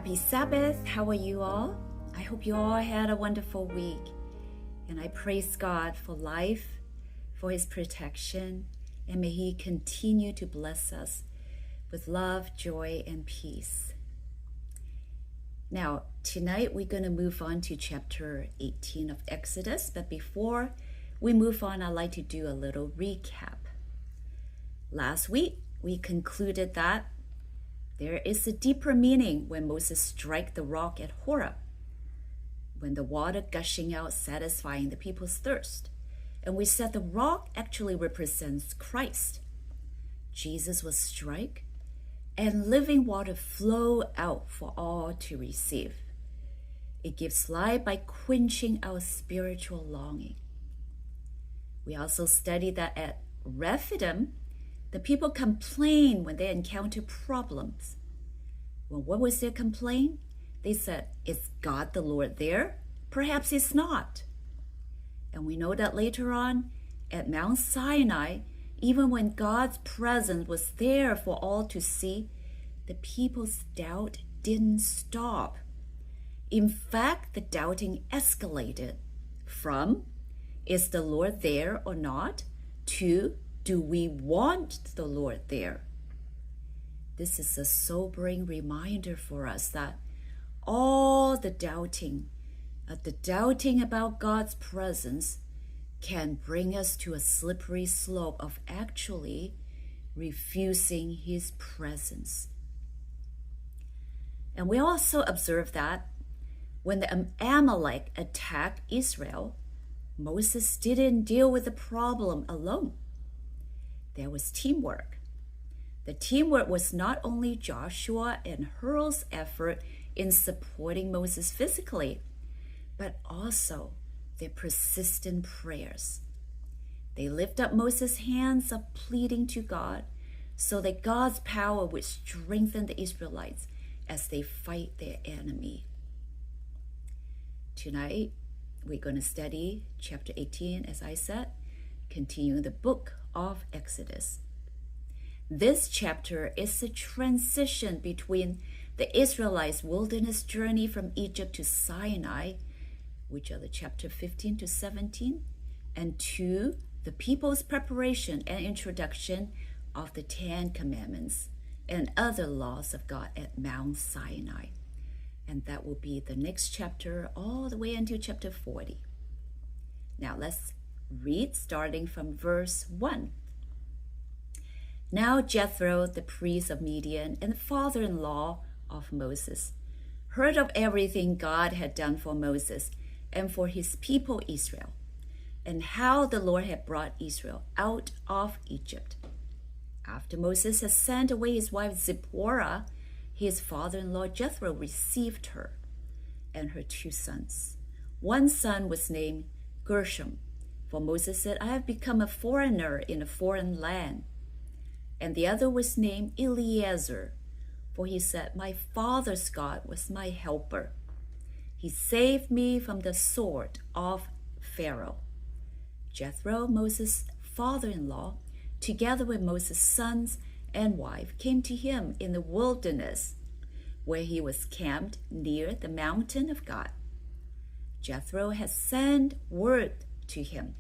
Happy Sabbath. How are you all? I hope you all had a wonderful week. And I praise God for life, for His protection, and may He continue to bless us with love, joy, and peace. Now, tonight we're going to move on to chapter 18 of Exodus. But before we move on, I'd like to do a little recap. Last week, we concluded that there is a deeper meaning when Moses struck the rock at Horeb, when the water gushing out satisfying the people's thirst. And we said the rock actually represents Christ. Jesus was struck, and living water flowed out for all to receive. It gives life by quenching our spiritual longing. We also studied that at Rephidim, the people complain when they encounter problems. Well, what was their complaint? They said, "Is God the Lord there? Perhaps He's not." And we know that later on at Mount Sinai, even when God's presence was there for all to see, the people's doubt didn't stop. In fact, the doubting escalated from, "Is the Lord there or not?" to, "Do we want the Lord there?" This is a sobering reminder for us that all the doubting about God's presence can bring us to a slippery slope of actually refusing His presence. And we also observe that when the Amalek attacked Israel, Moses didn't deal with the problem alone. There was teamwork. The teamwork was not only Joshua and Hur's effort in supporting Moses physically, but also their persistent prayers. They lift up Moses' hands of pleading to God so that God's power would strengthen the Israelites as they fight their enemy. Tonight, we're going to study chapter 18, as I said, continuing the book of Exodus. This chapter is a transition between the Israelites' wilderness journey from Egypt to Sinai, which are the chapter 15 to 17, and to the people's preparation and introduction of the 10 Commandments and other laws of God at Mount Sinai. And that will be the next chapter all the way until chapter 40. Now let's read starting from verse 1. Now Jethro, the priest of Midian and father-in-law of Moses, heard of everything God had done for Moses and for his people Israel, and how the Lord had brought Israel out of Egypt. After Moses had sent away his wife Zipporah, his father-in-law Jethro received her and her 2 sons. One son was named Gershom, for Moses said, "I have become a foreigner in a foreign land." And the other was named Eliezer, for he said, "My father's God was my helper. He saved me from the sword of Pharaoh." Jethro, Moses' father-in-law, together with Moses' sons and wife, came to him in the wilderness, where he was camped near the mountain of God. Jethro had sent word to him,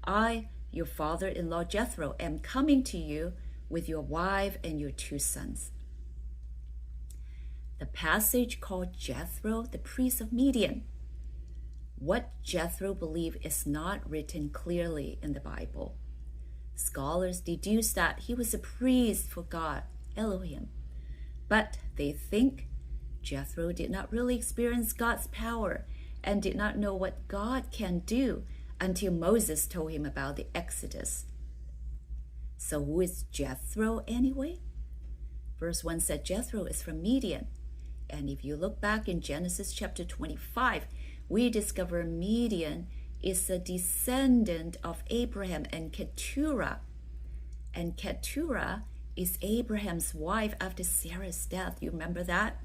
"I, your father-in-law Jethro, am coming to you with your wife and your 2 sons." The passage called Jethro, the priest of Midian. What Jethro believed is not written clearly in the Bible. Scholars deduce that he was a priest for God, Elohim, but they think Jethro did not really experience God's power and did not know what God can do until Moses told him about the Exodus. So who is Jethro anyway? Verse 1 said Jethro is from Midian. And if you look back in Genesis chapter 25, we discover Midian is a descendant of Abraham and Keturah. And Keturah is Abraham's wife after Sarah's death. You remember that?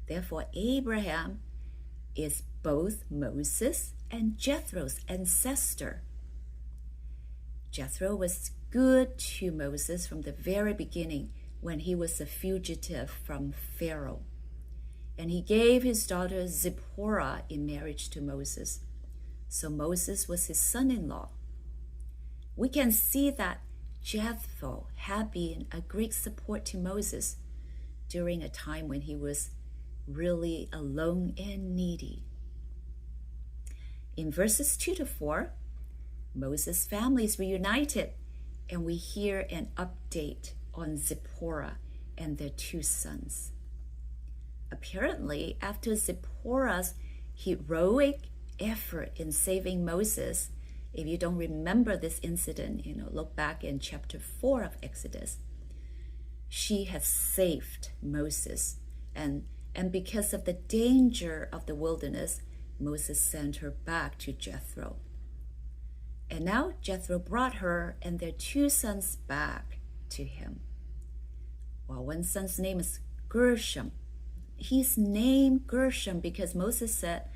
Therefore, Abraham is both Moses and Jethro's ancestor. Jethro was good to Moses from the very beginning when he was a fugitive from Pharaoh. and he gave his daughter Zipporah in marriage to Moses. So Moses was his son-in-law. We can see that Jethro had been a great support to Moses during a time when he was really alone and needy. In verses 2 to 4, Moses' family is reunited, and we hear an update on Zipporah and their 2 sons. Apparently, after Zipporah's heroic effort in saving Moses, if you don't remember this incident, look back in chapter 4 of Exodus. She has saved Moses, and because of the danger of the wilderness, Moses sent her back to Jethro. And now Jethro brought her and their 2 sons back to him. Well, one son's name is Gershom. He's named Gershom because Moses said,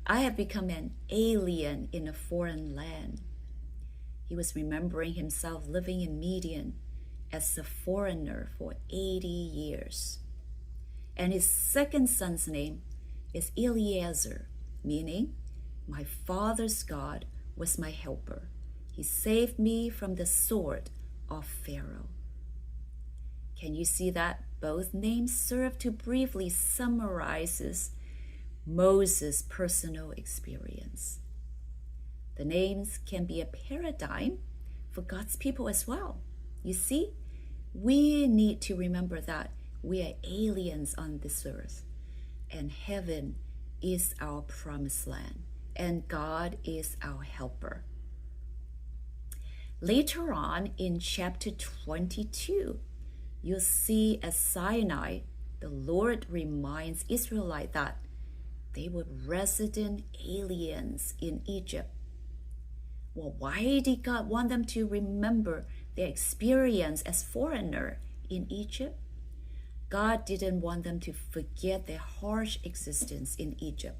I have become an alien in a foreign land. He was remembering himself living in Midian as a foreigner for 80 years. And his second son's name is Eliezer, meaning, my father's God was my helper. He saved me from the sword of Pharaoh. Can you see that both names serve to briefly summarize Moses' personal experience? The names can be a paradigm for God's people as well. You see, we need to remember that we are aliens on this earth, and heaven is our promised land, and God is our helper. Later on in chapter 22, you'll see at Sinai, the Lord reminds Israelites that they were resident aliens in Egypt. Well, why did God want them to remember their experience as foreigner in Egypt? God didn't want them to forget their harsh existence in Egypt,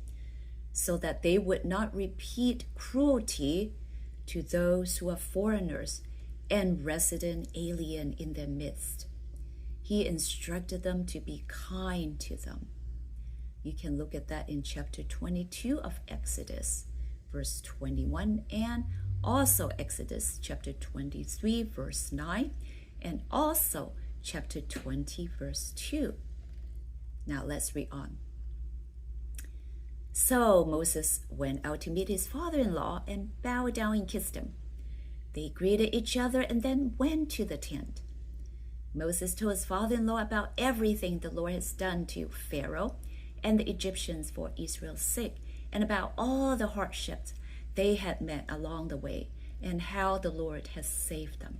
so that they would not repeat cruelty to those who are foreigners and resident alien in their midst. He instructed them to be kind to them. You can look at that in chapter 22 of Exodus, verse 21, and also Exodus chapter 23, verse 9, and also chapter 20, verse 2. Now let's read on. So Moses went out to meet his father-in-law and bowed down and kissed him. They greeted each other and then went to the tent. Moses told his father-in-law about everything the Lord has done to Pharaoh and the Egyptians for Israel's sake, and about all the hardships they had met along the way, and how the Lord has saved them.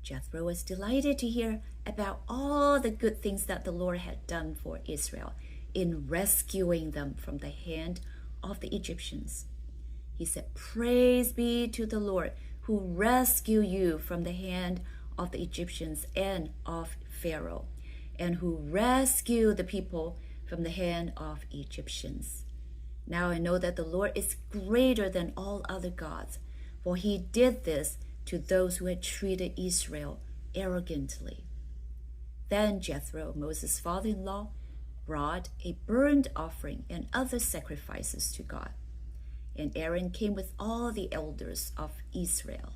Jethro was delighted to hear about all the good things that the Lord had done for Israel in rescuing them from the hand of the Egyptians. He said, "Praise be to the Lord who rescued you from the hand of the Egyptians and of Pharaoh, and who rescued the people from the hand of Egyptians. Now I know that the Lord is greater than all other gods, for he did this to those who had treated Israel arrogantly." Then Jethro, Moses' father-in-law, brought a burnt offering and other sacrifices to God. And Aaron came with all the elders of Israel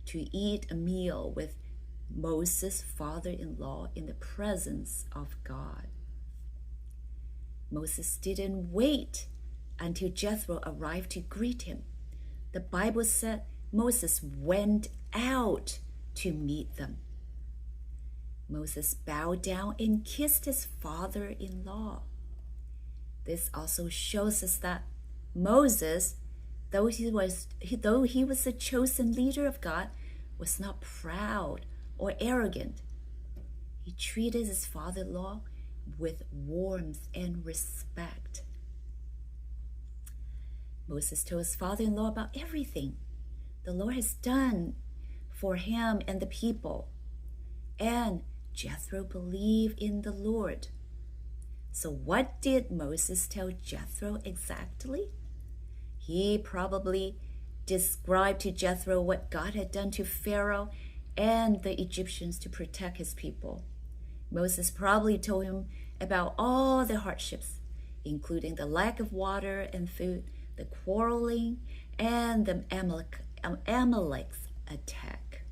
to eat a meal with Moses' father-in-law in the presence of God. Moses didn't wait until Jethro arrived to greet him. The Bible said Moses went out to meet them. Moses bowed down and kissed his father-in-law. This also shows us that Moses, though he was a chosen leader of God, was not proud or arrogant. He treated his father-in-law with warmth and respect. Moses told his father-in-law about everything the Lord has done for him and the people. And Jethro believed in the Lord. So what did Moses tell Jethro exactly? He probably described to Jethro what God had done to Pharaoh and the Egyptians to protect his people. Moses probably told him about all the hardships, including the lack of water and food, the quarreling, and the Amalek's attack.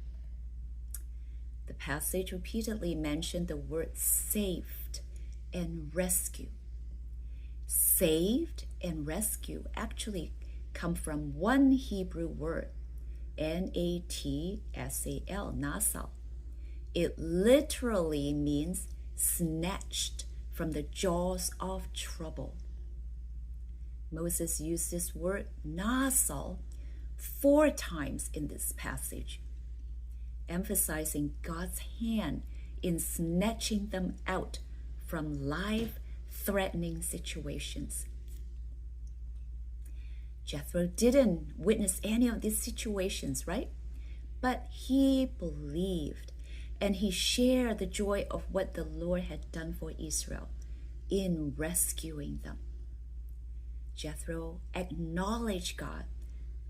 The passage repeatedly mentioned the word saved and rescue. Saved and rescue actually come from one Hebrew word, Natsal, nasal. It literally means snatched from the jaws of trouble. Moses used this word nasal 4 times in this passage, emphasizing God's hand in snatching them out from life-threatening situations. Jethro didn't witness any of these situations, right? But he believed, and he shared the joy of what the Lord had done for Israel in rescuing them. Jethro acknowledged God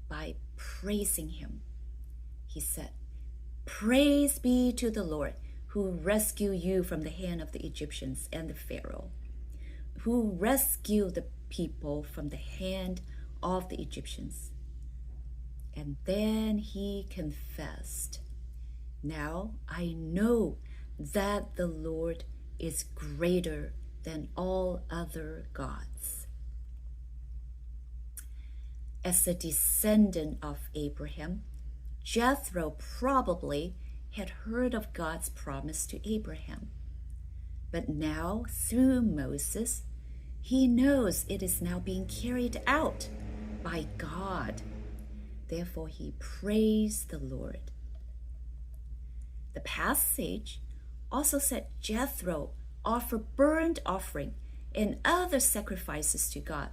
by praising him. He said, "Praise be to the Lord who rescued you from the hand of the Egyptians and the Pharaoh, who rescued the people from the hand of the Egyptians." And then he confessed, "Now I know that the Lord is greater than all other gods." As a descendant of Abraham, Jethro probably had heard of God's promise to Abraham. But now, through Moses, he knows it is now being carried out by God. Therefore, he praised the Lord. The passage also said Jethro offered burnt offering and other sacrifices to God,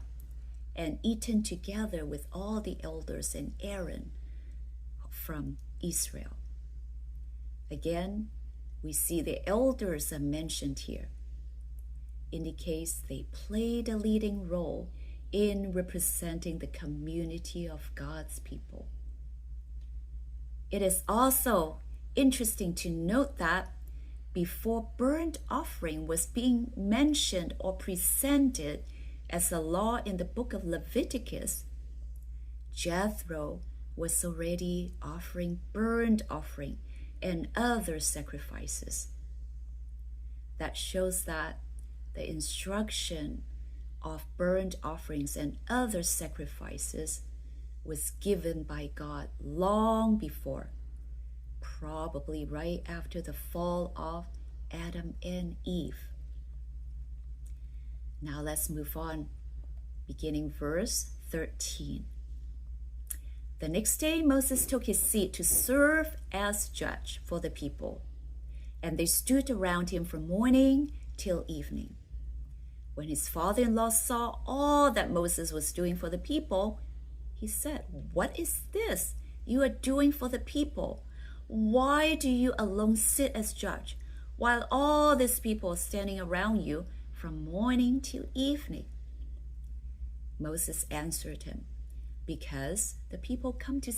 and eaten together with all the elders and Aaron from Israel. Again, we see the elders are mentioned here. Indicates they played a leading role in representing the community of God's people. It is also interesting to note that before burnt offering was being mentioned or presented as a law in the book of Leviticus, Jethro was already offering burnt offering and other sacrifices. That shows that the instruction of burnt offerings and other sacrifices was given by God long before, probably right after the fall of Adam and Eve. Now let's move on, beginning verse 13. The next day Moses took his seat to serve as judge for the people, and they stood around him from morning till evening. When his father-in-law saw all that Moses was doing for the people, he said, "What is this you are doing for the people? Why do you alone sit as judge, while all these people are standing around you from morning till evening?" Moses answered him, "Because the people come to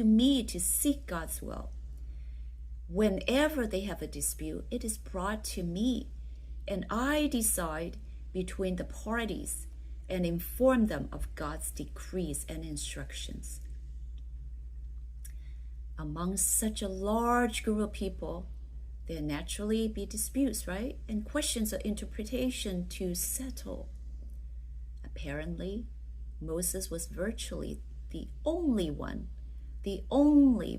me to seek God's will. Whenever they have a dispute, it is brought to me, and I decide between the parties and inform them of God's decrees and instructions." Among such a large group of people, there naturally be disputes, right? And questions of interpretation to settle. Apparently, Moses was virtually the only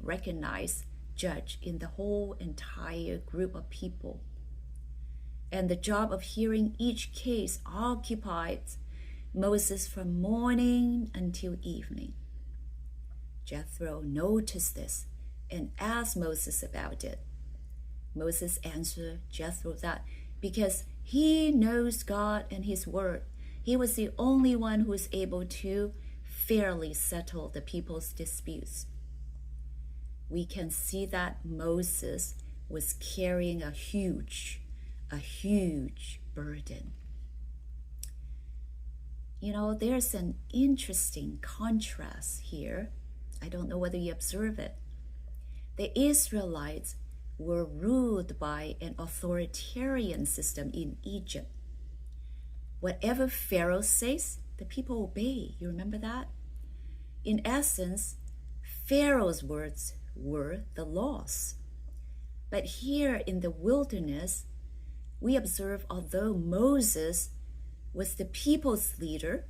recognized judge in the whole entire group of people. And the job of hearing each case occupied Moses from morning until evening. Jethro noticed this and asked Moses about it. Moses answered Jethro that because he knows God and his word, he was the only one who was able to fairly settle the people's disputes. We can see that Moses was carrying a huge burden. You know, there's an interesting contrast here. I don't know whether you observe it. The Israelites were ruled by an authoritarian system in Egypt. Whatever Pharaoh says, the people obey. You remember that? In essence, Pharaoh's words were the laws. But here in the wilderness, we observe although Moses was the people's leader,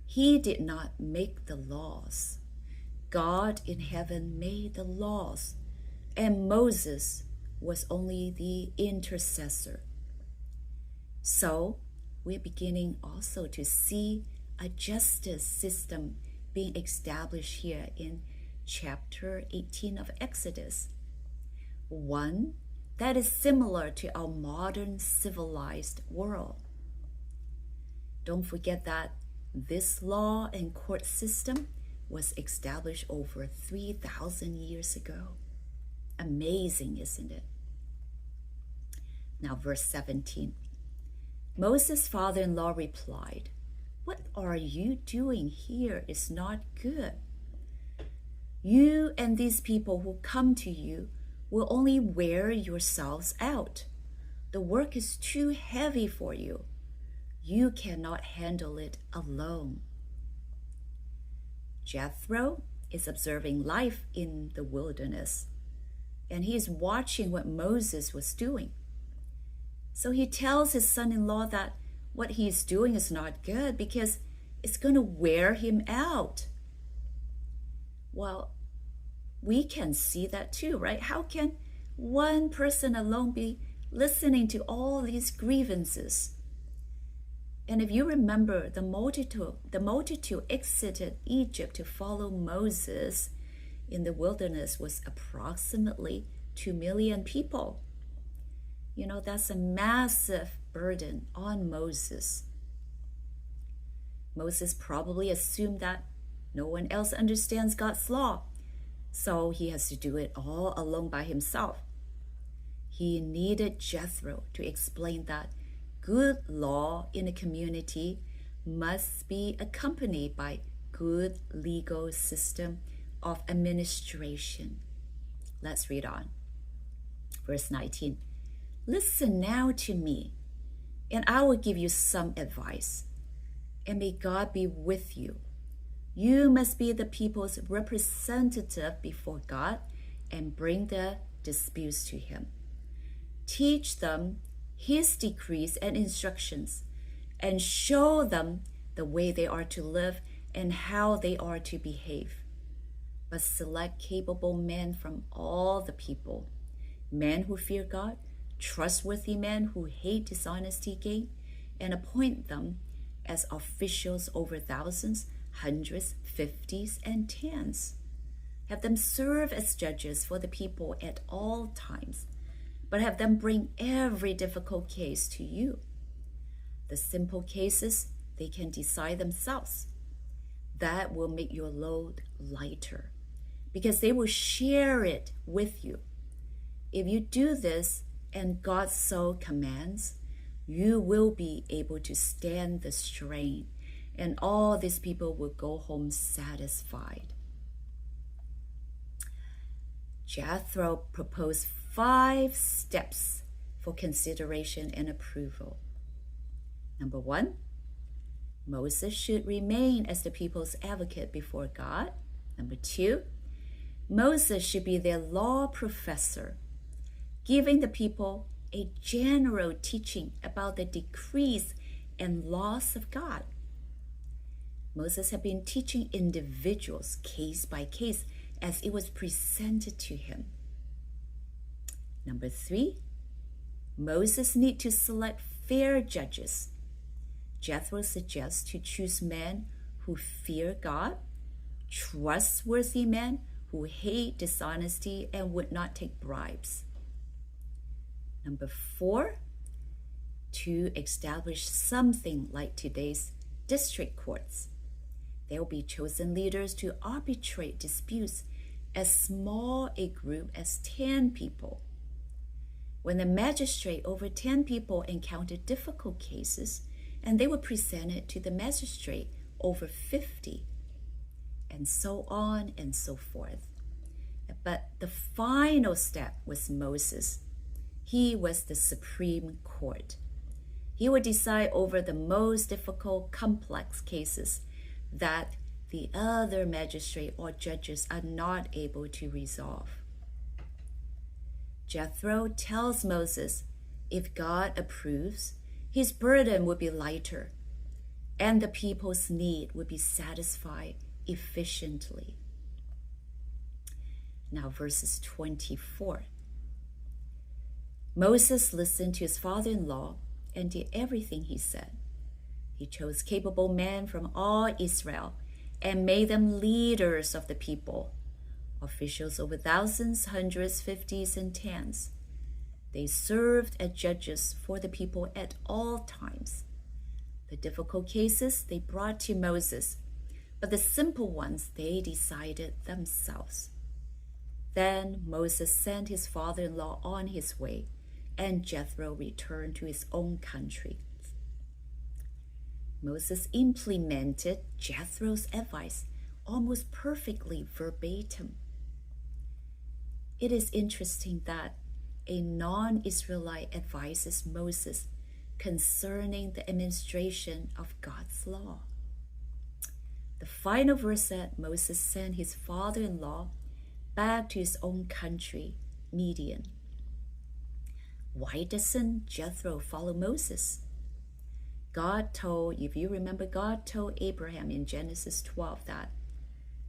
he did not make the laws. God in heaven made the laws, and Moses was only the intercessor. So we're beginning also to see a justice system being established here in chapter 18 of Exodus. One that is similar to our modern civilized world. Don't forget that this law and court system was established over 3,000 years ago. Amazing, isn't it? Now, verse 17. Moses' father-in-law replied, "What are you doing here is not good. You and these people who come to you will only wear yourselves out. The work is too heavy for you. You cannot handle it alone." Jethro is observing life in the wilderness, and he is watching what Moses was doing. So he tells his son-in-law that what he is doing is not good because it's going to wear him out. Well, we can see that too, right? How can one person alone be listening to all these grievances? And if you remember, the multitude exited Egypt to follow Moses in the wilderness was approximately 2 million people. You know, that's a massive burden on Moses. Moses probably assumed that no one else understands God's law, so he has to do it all alone by himself. He needed Jethro to explain that good law in a community must be accompanied by good legal system of administration. Let's read on. Verse 19. "Listen now to me, and I will give you some advice, and may God be with you. You must be the people's representative before God and bring their disputes to him. Teach them his decrees and instructions, and show them the way they are to live and how they are to behave. But select capable men from all the people, men who fear God, trustworthy men who hate dishonesty gain, and appoint them as officials over thousands, hundreds, fifties, and tens. Have them serve as judges for the people at all times, but have them bring every difficult case to you. The simple cases they can decide themselves. That will make your load lighter, because they will share it with you. If you do this, and God so commands, you will be able to stand the strain, and all these people will go home satisfied." Jethro proposed 5 steps for consideration and approval. Number 1, Moses should remain as the people's advocate before God. Number 2, Moses should be their law professor, giving the people a general teaching about the decrees and laws of God. Moses had been teaching individuals case by case as it was presented to him. Number 3, Moses needs to select fair judges. Jethro suggests to choose men who fear God, trustworthy men who hate dishonesty and would not take bribes. Number 4, to establish something like today's district courts. There will be chosen leaders to arbitrate disputes as small a group as 10 people. When the magistrate over 10 people encountered difficult cases, and they were presented to the magistrate over 50, and so on and so forth. But the final step was Moses. He was the supreme court. He would decide over the most difficult, complex cases that the other magistrate or judges are not able to resolve. Jethro tells Moses if God approves, his burden would be lighter and the people's need would be satisfied efficiently. Now, verses 24. Moses listened to his father-in-law and did everything he said. He chose capable men from all Israel and made them leaders of the people, officials over thousands, hundreds, fifties, and tens. They served as judges for the people at all times. The difficult cases they brought to Moses, but the simple ones they decided themselves. Then Moses sent his father-in-law on his way, and Jethro returned to his own country. Moses implemented Jethro's advice almost perfectly verbatim. It is interesting that a non-Israelite advises Moses concerning the administration of God's law. The final verse said Moses sent his father-in-law back to his own country, Midian. Why doesn't Jethro follow Moses? If you remember, God told Abraham in Genesis 12 that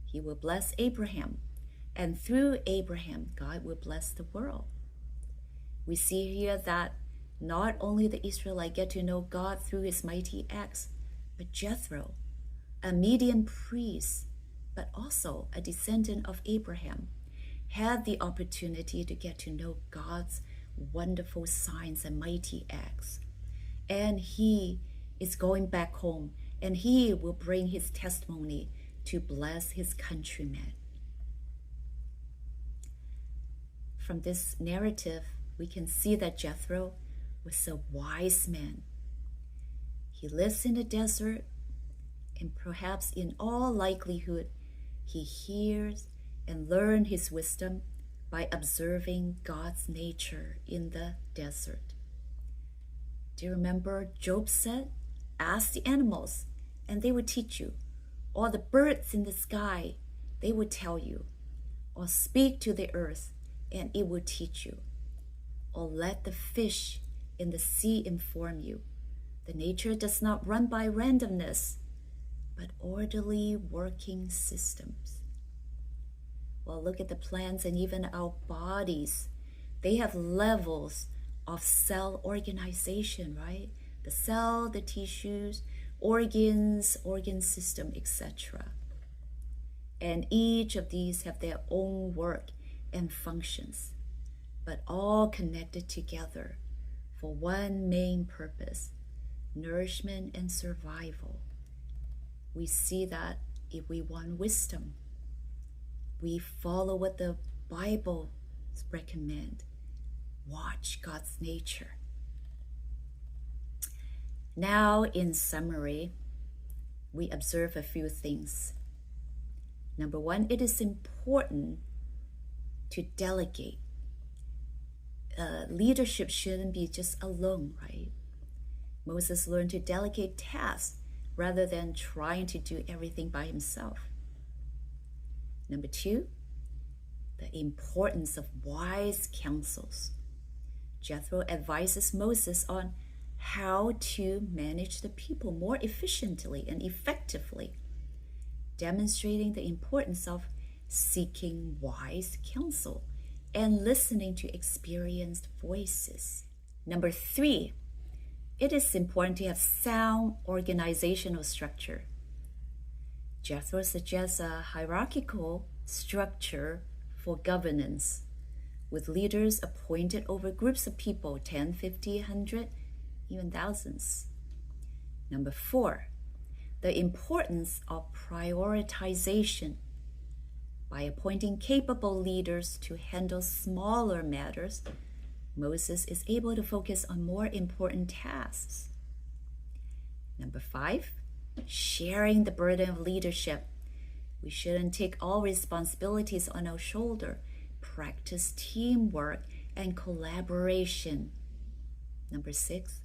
he will bless Abraham, and through Abraham, God will bless the world. We see here that not only the Israelites get to know God through his mighty acts, but Jethro, a Midian priest, but also a descendant of Abraham, had the opportunity to get to know God's wonderful signs and mighty acts. And he is going back home, and he will bring his testimony to bless his countrymen. From this narrative, we can see that Jethro was a wise man. He lives in the desert, and perhaps in all likelihood, he hears and learns his wisdom by observing God's nature in the desert. Do you remember Job said, "Ask the animals, and they will teach you, or the birds in the sky, they will tell you, or speak to the earth, and it will teach you, or let the fish in the sea inform you. The nature does not run by randomness, but orderly working systems." Well, look at the plants and even our bodies. They have levels of cell organization, right? The cell, the tissues, organs, organ system, etc. And each of these have their own work and functions, but all connected together for one main purpose: nourishment and survival. We see that if we want wisdom, we follow what the Bible recommends. Watch God's nature. Now, in summary, we observe a few things. Number one, it is important to delegate. Leadership shouldn't be just alone, right? Moses learned to delegate tasks rather than trying to do everything by himself. Number two, the importance of wise counsels. Jethro advises Moses on how to manage the people more efficiently and effectively, demonstrating the importance of seeking wise counsel and listening to experienced voices. Number three, it is important to have sound organizational structure. Jethro suggests a hierarchical structure for governance, with leaders appointed over groups of people, 10, 50, 100, even thousands. Number four, the importance of prioritization. By appointing capable leaders to handle smaller matters, Moses is able to focus on more important tasks. Number five, sharing the burden of leadership. We shouldn't take all responsibilities on our shoulder. Practice teamwork and collaboration. Number 6,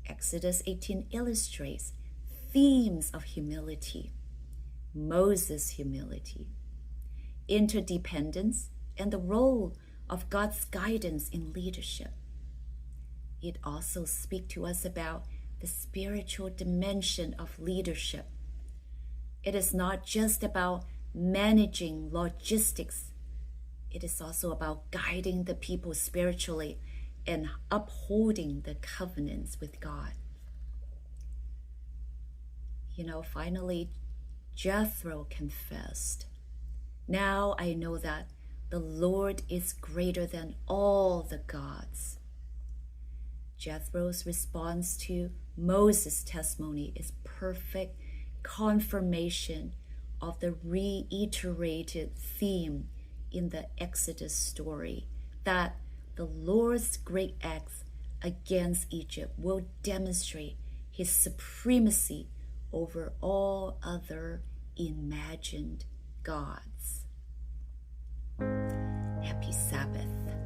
Exodus 18 illustrates themes of humility. Moses' humility, interdependence, and the role of God's guidance in leadership. It also speaks to us about the spiritual dimension of leadership. It is not just about managing logistics. It is also about guiding the people spiritually and upholding the covenants with God. Finally, Jethro confessed, "Now I know that the Lord is greater than all the gods." Jethro's response to Moses' testimony is perfect confirmation of the reiterated theme in the Exodus story, that the Lord's great acts against Egypt will demonstrate his supremacy over all other imagined gods. Happy Sabbath.